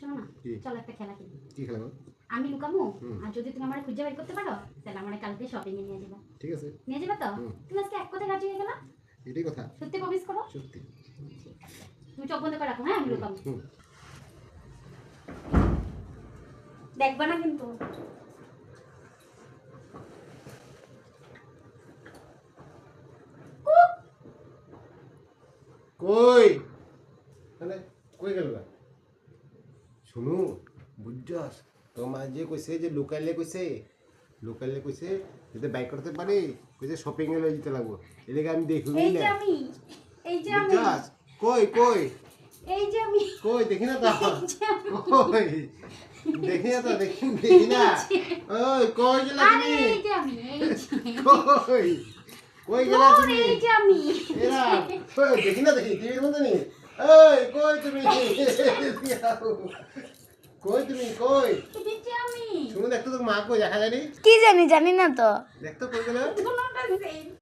শোনো না, চলো একটা খেলা খেলি। কি খেলা? আমি লুকামু, আর যদি তুমি আমার খুঁজে বের করতে পারো তাহলে আমার কালকে শপিং এ নিয়ে যাবা। ঠিক আছে, নিয়ে যাবে তো? তুমি আজকে এক কথায় রাজি হয়ে গেলা? এটাই কথা। সত্যি প্রমিস করো? সত্যি। ঠিক আছে, তুমি চোখ বন্ধ করে রাখো। হ্যাঁ, আমি লুকামু। দেখবা না কিন্তু। কই মানে কই গেল? শুনু, বুঝছস তোমার যে কইছে যে লোকালে কইছে যদি বাইক করতে পারি কইছে শপিং এ লই যেতে লাগবো। এদিকে আমি দেখুই না। এই যে আমি। বুঝছস? কই এই যে আমি। কই দেখি না তো। কই দেখি না তো, দেখি না। ওই কই গেলা আরে তুমি? এই যে আমি। কই গেলা তুমি? এই যে আমি। এরা কই দেখি না, দেখি টিভির মধ্যে নি। এই কই তুমি? কই তুমি কই? এই যে আমি। শুনুন, দেখতো তোর মা কই দেখা যায়নি? কি জানি না তো। দেখতো কই গেল? কোনটা সেই